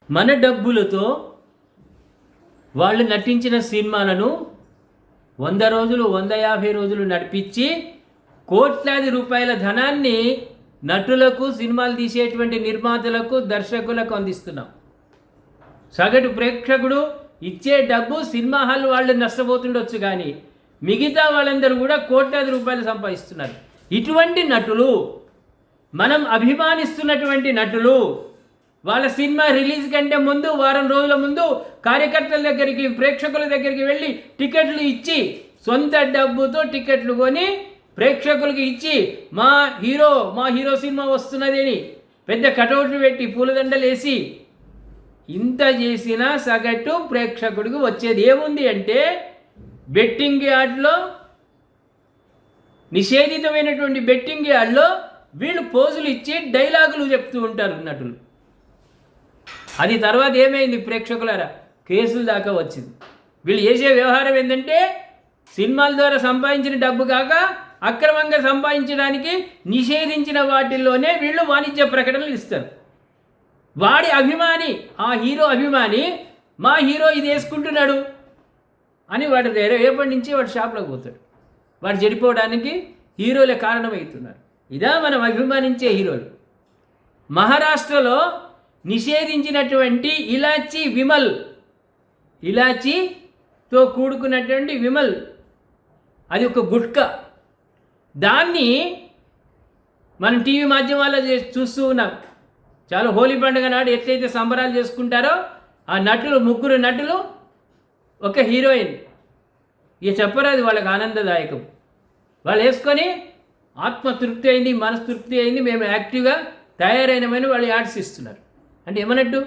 మన డబ్బులతో వాళ్ళు నటించిన సినిమాలను 100 రోజులు 150 రోజులు నడిపించి కోట్లాది రూపాయల ధనాన్ని నటులకు, సినిమాలు తీసేటువంటి నిర్మాతలకు, దర్శకులకు అందిస్తున్నాం. సగటు ప్రేక్షకుడు ఇచ్చే డబ్బు సినిమా హాల్ వాళ్ళు నష్టపోతుండొచ్చు, కానీ మిగతా వాళ్ళందరూ కూడా కోట్లాది రూపాయలు సంపాదిస్తున్నారు. ఇటువంటి నటులు, మనం అభిమానిస్తున్నటువంటి నటులు, వాళ్ళ సినిమా రిలీజ్ కంటే ముందు వారం రోజుల ముందు కార్యకర్తల దగ్గరికి, ప్రేక్షకుల దగ్గరికి వెళ్ళి టికెట్లు ఇచ్చి, సొంత డబ్బుతో టికెట్లు కొని ప్రేక్షకులకి ఇచ్చి మా హీరో సినిమా వస్తున్నది అని పెద్ద కటౌట్లు పెట్టి పూలదండలు వేసి ఇంత చేసినా సగటు ప్రేక్షకుడికి వచ్చేది ఏముంది అంటే, బెట్టింగ్ యార్డ్లో, నిషేధితమైనటువంటి బెట్టింగ్ యార్డ్లో వీళ్ళు పోజులు ఇచ్చి డైలాగులు చెప్తూ ఉంటారు నటులు. అది తర్వాత ఏమైంది ప్రేక్షకులారా? కేసుల దాకా వచ్చింది. వీళ్ళు చేసే వ్యవహారం ఏంటంటే, సినిమాల ద్వారా సంపాదించిన డబ్బు కాక అక్రమంగా సంపాదించడానికి నిషేధించిన వాటిల్లోనే వీళ్ళు వాణిజ్య ప్రకటనలు ఇస్తారు. వాడి అభిమాని, ఆ హీరో అభిమాని, మా హీరో ఇది వేసుకుంటున్నాడు అని వాడు రేపటి నుంచి వాడు షాప్లోకి పోతాడు. వాడు చెడిపోవడానికి హీరోలే కారణమవుతున్నారు. ఇదా మనం అభిమానించే హీరోలు. మహారాష్ట్రలో నిషేధించినటువంటి ఇలాచీతో కూడుకున్నటువంటి విమల్, అది ఒక గుట్కా. దాన్ని మనం టీవీ మాధ్యమాల్లో చూస్తూ ఉన్నాం. చాలా హోలీ పండుగ నాడు ఎట్లయితే సంబరాలు చేసుకుంటారో ఆ నటులు, 3 నటులు, ఒక హీరోయిన్, ఇక చెప్పరాదు వాళ్ళకి ఆనందదాయకం. వాళ్ళు వేసుకొని ఆత్మతృప్తి అయింది, మనస్తృప్తి అయింది, మేము యాక్టివ్గా తయారైనమని వాళ్ళు యాడ్స్ ఇస్తున్నారు. అంటే ఏమన్నట్టు?